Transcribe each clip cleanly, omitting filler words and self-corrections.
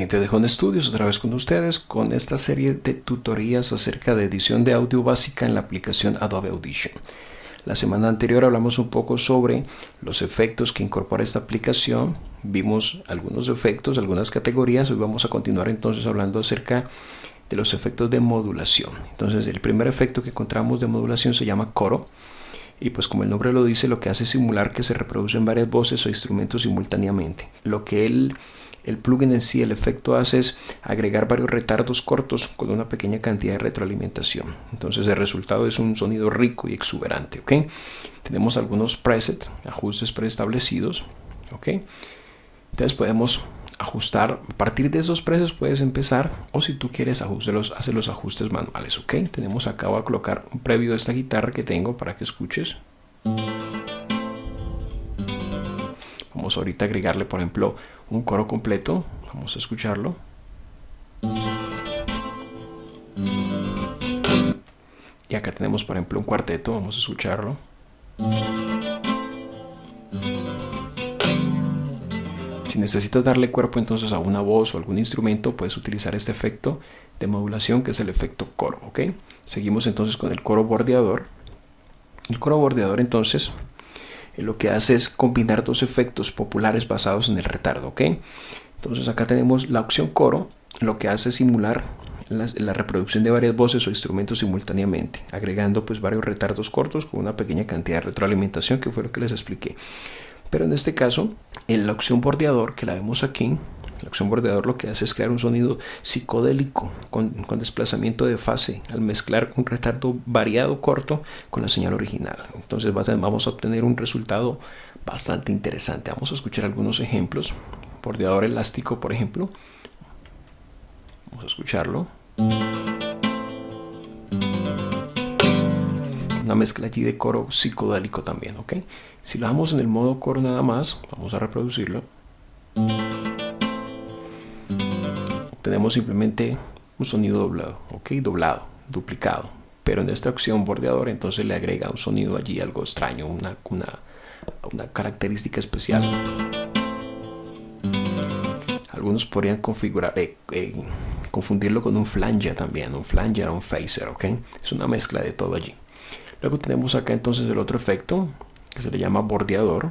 Gente de Home Studios, otra vez con ustedes con esta serie de tutorías acerca de edición de audio básica en la aplicación Adobe Audition. La semana anterior hablamos un poco sobre los efectos que incorpora esta aplicación, vimos algunos efectos, algunas categorías. Hoy vamos a continuar entonces hablando acerca de los efectos de modulación. Entonces el primer efecto que encontramos de modulación se llama coro, y pues como el nombre lo dice, lo que hace es simular que se reproducen varias voces o instrumentos simultáneamente. Lo que el plugin en sí, el efecto, hace es agregar varios retardos cortos con una pequeña cantidad de retroalimentación. Entonces el resultado es un sonido rico y exuberante. ¿Okay? Tenemos algunos presets, ajustes preestablecidos. ¿Okay? Entonces podemos ajustar. A partir de esos presets puedes empezar, o si tú quieres hacer los ajustes manuales. ¿Okay? Tenemos acá, voy a colocar un preview de esta guitarra que tengo para que escuches. Vamos ahorita a agregarle, por ejemplo, un coro completo. Vamos a escucharlo. Y acá tenemos, por ejemplo, un cuarteto. Vamos a escucharlo. Si necesitas darle cuerpo entonces a una voz o algún instrumento, puedes utilizar este efecto de modulación, que es el efecto coro. ¿Ok? Seguimos entonces con el coro bordeador. El coro bordeador entonces lo que hace es combinar dos efectos populares basados en el retardo. ¿Ok? Entonces acá tenemos la opción coro. Lo que hace es simular la reproducción de varias voces o instrumentos simultáneamente, agregando pues varios retardos cortos con una pequeña cantidad de retroalimentación, que fue lo que les expliqué. Pero en este caso, en la opción bordeador, que la vemos aquí, la opción bordeador lo que hace es crear un sonido psicodélico con desplazamiento de fase al mezclar un retardo variado corto con la señal original. Entonces vamos a obtener un resultado bastante interesante. Vamos a escuchar algunos ejemplos. Bordeador elástico, por ejemplo. Vamos a escucharlo. Una mezcla allí de coro psicodélico también. ¿Ok? Si lo dejamos en el modo coro nada más, vamos a reproducirlo. Tenemos simplemente un sonido doblado, ¿ok? Doblado, duplicado. Pero en esta opción bordeador entonces le agrega un sonido allí algo extraño, una característica especial. Algunos podrían confundirlo con un flanger también, un flanger o un phaser, ¿ok? Es una mezcla de todo allí. Luego tenemos acá entonces el otro efecto que se le llama bordeador.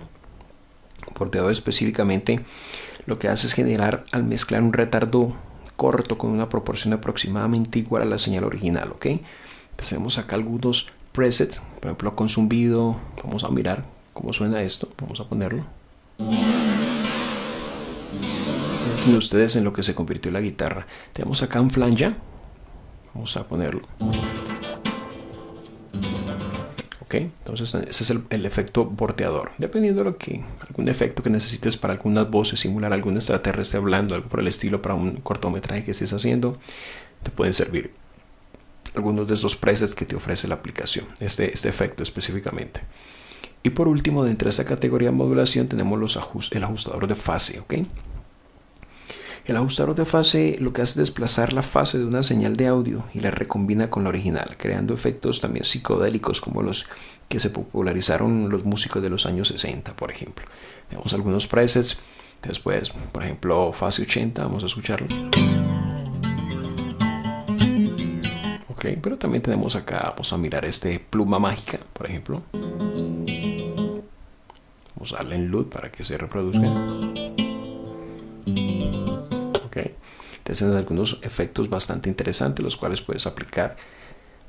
Bordeador específicamente lo que hace es generar, al mezclar un retardo corto con una proporción aproximadamente igual a la señal original. ¿Ok? Tenemos acá algunos presets, por ejemplo con zumbido. Vamos a mirar cómo suena esto. Vamos a ponerlo. Y ustedes en lo que se convirtió la guitarra. Tenemos acá un flanger. Vamos a ponerlo. Ok, entonces ese es el efecto bordeador. Dependiendo de algún efecto que necesites para algunas voces, simular algún extraterrestre hablando, algo por el estilo, para un cortometraje que estés haciendo, te pueden servir algunos de esos presets que te ofrece la aplicación, este efecto específicamente. Y por último, dentro de esta categoría de modulación tenemos el ajustador de fase. ¿Ok? El ajustador de fase lo que hace es desplazar la fase de una señal de audio y la recombina con la original, creando efectos también psicodélicos como los que se popularizaron los músicos de los años 60, por ejemplo. Tenemos algunos presets. Después, por ejemplo, fase 80, vamos a escucharlo. Ok, pero también tenemos acá, vamos a mirar este pluma mágica, por ejemplo. Vamos a darle en loop para que se reproduzca. Entonces, algunos efectos bastante interesantes, los cuales puedes aplicar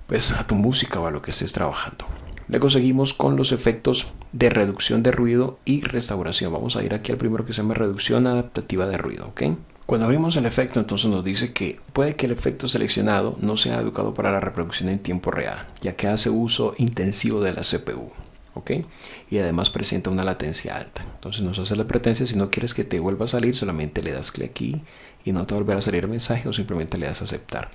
pues a tu música o a lo que estés trabajando. Luego seguimos con los efectos de reducción de ruido y restauración. Vamos a ir aquí al primero, que se llama reducción adaptativa de ruido. ¿Ok? Cuando abrimos el efecto, entonces nos dice que puede que el efecto seleccionado no sea adecuado para la reproducción en tiempo real, ya que hace uso intensivo de la CPU. ¿Ok? Y además presenta una latencia alta. Entonces nos hace la advertencia. Si no quieres que te vuelva a salir, solamente le das clic aquí y no te volverá a salir el mensaje, o simplemente le das a aceptar.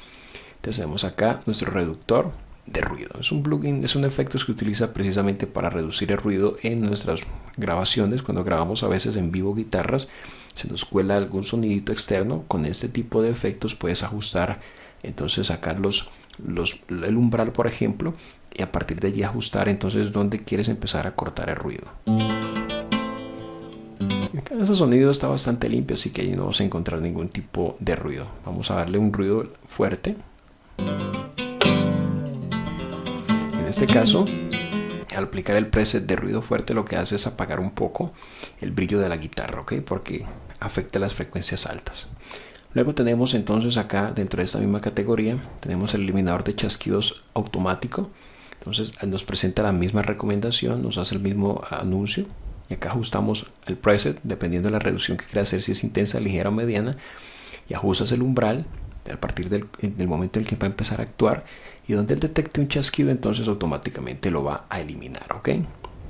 Entonces tenemos acá nuestro reductor de ruido. Es un plugin, es un efecto que utiliza precisamente para reducir el ruido en nuestras grabaciones. Cuando grabamos a veces en vivo guitarras, se nos cuela algún sonidito externo. Con este tipo de efectos puedes ajustar, entonces sacar el umbral, por ejemplo, y a partir de allí ajustar entonces dónde quieres empezar a cortar el ruido. Ese sonido está bastante limpio, así que ahí no vas a encontrar ningún tipo de ruido. Vamos a darle un ruido fuerte. En este caso, al aplicar el preset de ruido fuerte, lo que hace es apagar un poco el brillo de la guitarra, ¿ok? Porque afecta las frecuencias altas. Luego tenemos entonces acá, dentro de esta misma categoría, tenemos el eliminador de chasquidos automático. Entonces nos presenta la misma recomendación, nos hace el mismo anuncio. Y acá ajustamos el preset dependiendo de la reducción que quieras hacer, si es intensa, ligera o mediana. Y ajustas el umbral a partir del momento en el que va a empezar a actuar. Y donde él detecte un chasquido, entonces automáticamente lo va a eliminar, ¿ok?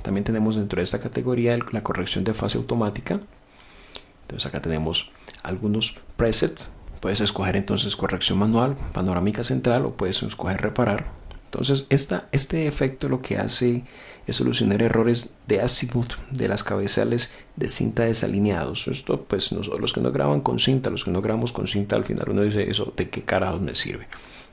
También tenemos dentro de esta categoría la corrección de fase automática. Entonces acá tenemos algunos presets. Puedes escoger entonces corrección manual, panorámica central, o puedes escoger reparar. Entonces este efecto lo que hace es solucionar errores de azimuth de las cabezales de cinta desalineados. Esto pues los que no graban con cinta, los que no grabamos con cinta, al final uno dice, eso de qué carajos me sirve.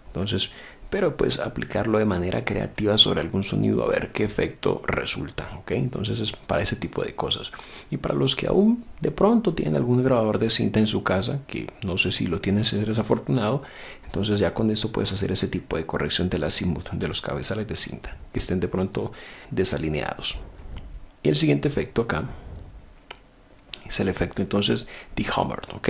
Entonces, pero pues aplicarlo de manera creativa sobre algún sonido a ver qué efecto resulta, ¿ok? Entonces es para ese tipo de cosas. Y para los que aún de pronto tienen algún grabador de cinta en su casa, que no sé si lo tienes, eres afortunado, entonces ya con esto puedes hacer ese tipo de corrección del azimuth de los cabezales de cinta que estén de pronto desalineados. Y el siguiente efecto acá es el efecto entonces de Homer, ¿ok?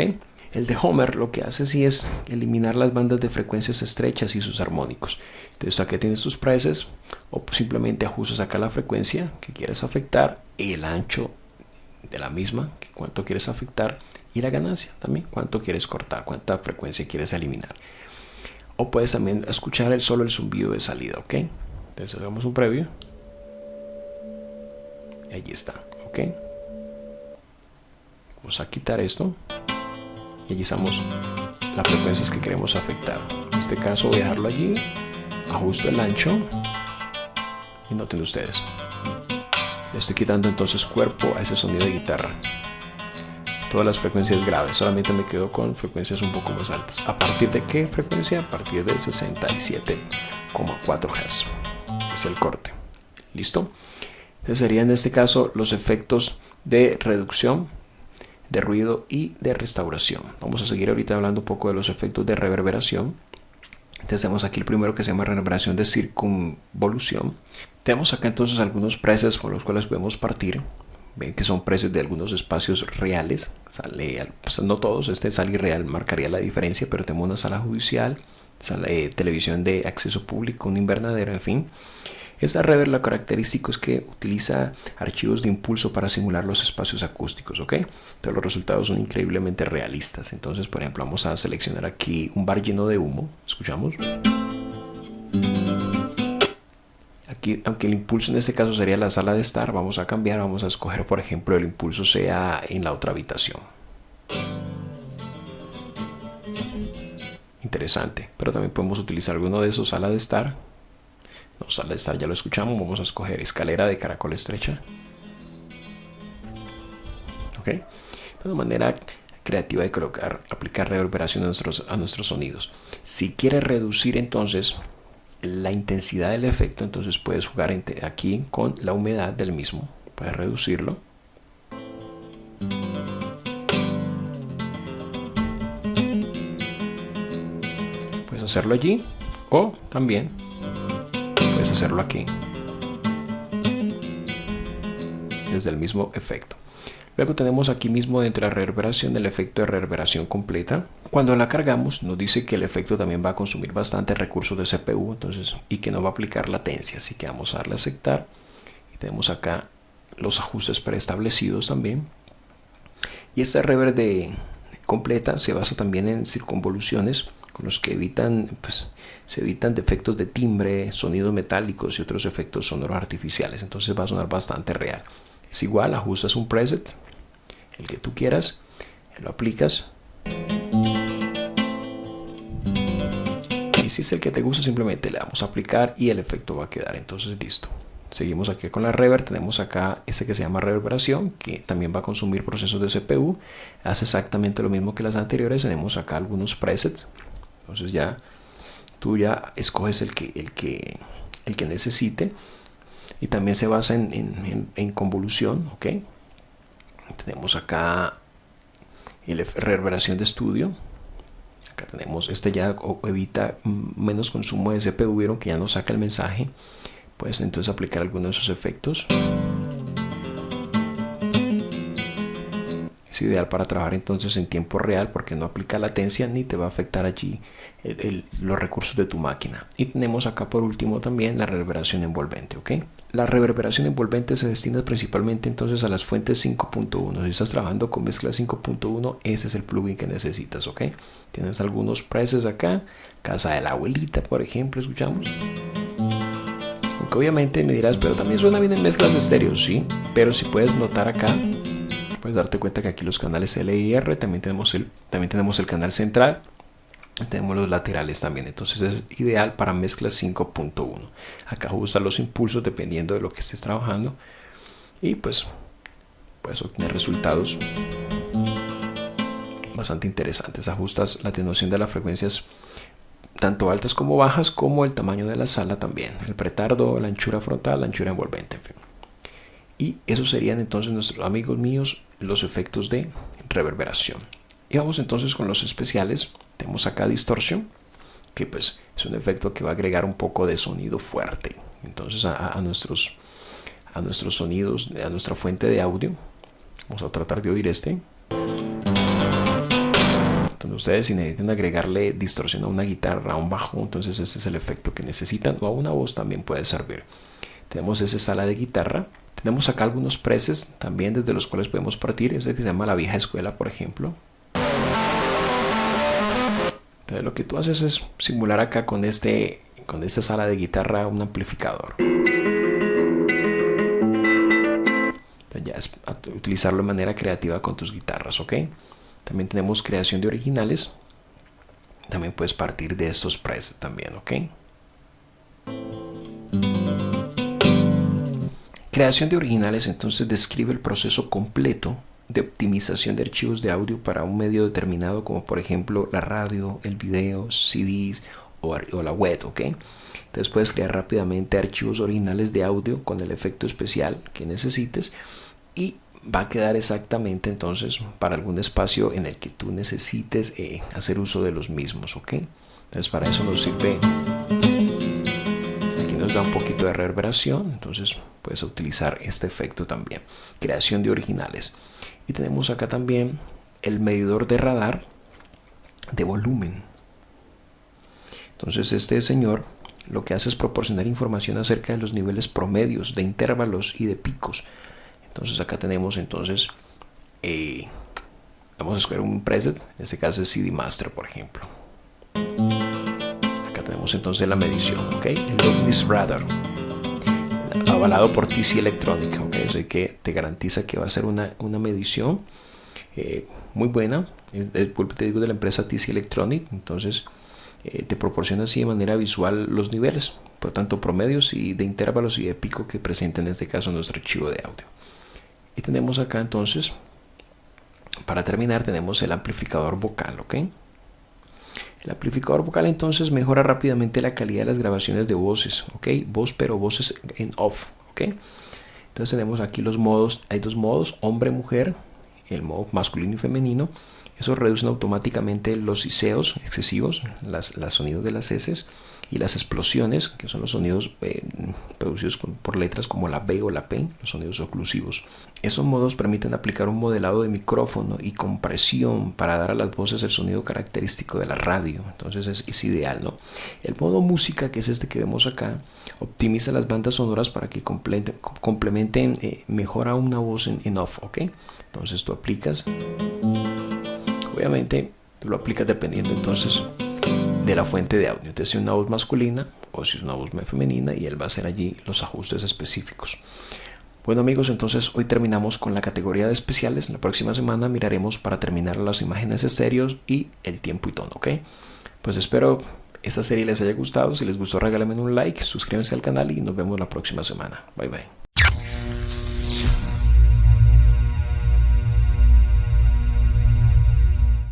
El de Homer lo que hace sí es eliminar las bandas de frecuencias estrechas y sus armónicos. Entonces aquí tienes tus presets, o simplemente ajustas acá la frecuencia que quieres afectar, el ancho de la misma, cuánto quieres afectar, y la ganancia también, cuánto quieres cortar, cuánta frecuencia quieres eliminar. O puedes también escuchar solo el zumbido de salida, ¿ok? Entonces hagamos un previo. Y allí está, ¿ok? Vamos a quitar esto. Y allí estamos las frecuencias que queremos afectar. En este caso voy a dejarlo allí, ajusto el ancho y noten ustedes, le estoy quitando entonces cuerpo a ese sonido de guitarra. Todas las frecuencias graves, solamente me quedo con frecuencias un poco más altas. ¿A partir de qué frecuencia? A partir de 67,4 Hz es el corte. ¿Listo? Entonces serían en este caso los efectos de reducción, de ruido y de restauración. Vamos a seguir ahorita hablando un poco de los efectos de reverberación. Entonces tenemos aquí el primero que se llama reverberación de circunvolución. Tenemos acá entonces algunos presets con los cuales podemos partir. Ven que son presets de algunos espacios reales. Pues no todos, este sala irreal marcaría la diferencia, pero tenemos una sala judicial, televisión de acceso público, un invernadero, en fin. Esta reverb, la característica es que utiliza archivos de impulso para simular los espacios acústicos, ¿ok? Entonces los resultados son increíblemente realistas. Entonces, por ejemplo, vamos a seleccionar aquí un bar lleno de humo. ¿Escuchamos? Aquí, aunque el impulso en este caso sería la sala de estar, vamos a cambiar, vamos a escoger, por ejemplo, el impulso sea en la otra habitación. Interesante, pero también podemos utilizar alguno de esos, sala de estar. No, sala de estar ya lo escuchamos, vamos a escoger escalera de caracol estrecha. Ok, de una manera creativa de aplicar reverberación a nuestros sonidos. Si quieres reducir entonces la intensidad del efecto, entonces puedes jugar aquí con la humedad del mismo, puedes reducirlo. Puedes hacerlo allí o también puedes hacerlo aquí desde el mismo efecto. Luego tenemos aquí mismo dentro de la reverberación el efecto de reverberación completa. Cuando la cargamos nos dice que el efecto también va a consumir bastante recursos de CPU, entonces, y que no va a aplicar latencia, así que vamos a darle a aceptar. Y tenemos acá los ajustes preestablecidos también. Y esta reverb completa se basa también en circunvoluciones con los que se evitan defectos de timbre, sonidos metálicos y otros efectos sonoros artificiales. Entonces va a sonar bastante real. Es igual, ajustas un preset, el que tú quieras, lo aplicas. Y si es el que te gusta, simplemente le damos a aplicar y el efecto va a quedar. Entonces listo. Seguimos aquí con la reverb. Tenemos acá ese que se llama reverberación, que también va a consumir procesos de CPU. Hace exactamente lo mismo que las anteriores. Tenemos acá algunos presets. Entonces ya tú ya escoges el que necesite. Y también se basa en convolución, ¿ok? Tenemos acá reverberación de estudio. Acá tenemos, este ya evita menos consumo de CPU, vieron que ya no saca el mensaje. Puedes entonces aplicar algunos de esos efectos. Es ideal para trabajar entonces en tiempo real porque no aplica latencia ni te va a afectar allí los recursos de tu máquina. Y tenemos acá por último también la reverberación envolvente, ¿ok? La reverberación envolvente se destina principalmente entonces a las fuentes 5.1. Si estás trabajando con mezcla 5.1, ese es el plugin que necesitas, ¿ok? Tienes algunos presets acá, casa de la abuelita, por ejemplo, escuchamos. Aunque obviamente me dirás, pero también suena bien en mezclas de estéreo, sí, pero si puedes notar acá, puedes darte cuenta que aquí los canales L y R, también tenemos el canal central, tenemos los laterales también, entonces es ideal para mezclas 5.1. Acá ajustas los impulsos dependiendo de lo que estés trabajando y pues puedes obtener resultados bastante interesantes. Ajustas la atenuación de las frecuencias tanto altas como bajas, como el tamaño de la sala también, el pretardo, la anchura frontal, la anchura envolvente, en fin. Y esos serían entonces, nuestros amigos míos, los efectos de reverberación. Y vamos entonces con los especiales. Tenemos acá distorsión, que pues es un efecto que va a agregar un poco de sonido fuerte entonces a nuestros sonidos, a nuestra fuente de audio. Vamos a tratar de oír este. Entonces ustedes, si necesitan agregarle distorsión a una guitarra, a un bajo, entonces este es el efecto que necesitan, o a una voz también puede servir. Tenemos esa sala de guitarra. Tenemos acá algunos presets también desde los cuales podemos partir. Este que se llama la vieja escuela, por ejemplo. Entonces lo que tú haces es simular acá con esta sala de guitarra un amplificador. Entonces ya es utilizarlo de manera creativa con tus guitarras, ¿ok? También tenemos creación de originales. También puedes partir de estos presets también, ¿ok? Creación de originales entonces describe el proceso completo de optimización de archivos de audio para un medio determinado, como por ejemplo la radio, el video, CDs o la web, ¿ok? Entonces puedes crear rápidamente archivos originales de audio con el efecto especial que necesites y va a quedar exactamente entonces para algún espacio en el que tú necesites hacer uso de los mismos, ¿ok? Entonces para eso nos sirve. Aquí nos da un poquito de reverberación, entonces puedes utilizar este efecto también. Creación de originales. Y tenemos acá también el medidor de radar de volumen. Entonces este señor lo que hace es proporcionar información acerca de los niveles promedios de intervalos y de picos. Entonces acá tenemos entonces vamos a escoger un preset, en este caso es CD Master, por ejemplo. Acá tenemos entonces la medición, ¿ok? El Loudness Radar, avalado por TC Electronic, ¿ok? Eso que te garantiza que va a ser una medición muy buena. Te digo, de la empresa TC Electronic, entonces te proporciona así de manera visual los niveles, por tanto promedios y de intervalos y de pico que presenta en este caso nuestro archivo de audio. Y tenemos acá entonces, para terminar, tenemos el amplificador vocal, ¿ok? El amplificador vocal entonces mejora rápidamente la calidad de las grabaciones de voces, ¿ok? Pero voces en off, ¿ok? Entonces tenemos aquí los modos, hay dos modos, hombre-mujer, el modo masculino y femenino. Eso reduce automáticamente los siseos excesivos, los sonidos de las heces y las explosiones, que son los sonidos producidos por letras como la B o la P, los sonidos oclusivos. Esos modos permiten aplicar un modelado de micrófono y compresión para dar a las voces el sonido característico de la radio. Entonces es ideal, ¿no? El modo música, que es este que vemos acá, optimiza las bandas sonoras para que complementen mejor a una voz en off, ¿ok? Entonces tú aplicas, obviamente tú lo aplicas dependiendo entonces de la fuente de audio, entonces si es una voz masculina o si es una voz femenina, y él va a hacer allí los ajustes específicos. Bueno amigos, entonces hoy terminamos con la categoría de especiales. La próxima semana miraremos para terminar las imágenes estéreos y el tiempo y tono, ¿ok? Pues espero esta serie les haya gustado. Si les gustó, regálenme un like, suscríbanse al canal y nos vemos la próxima semana. Bye bye.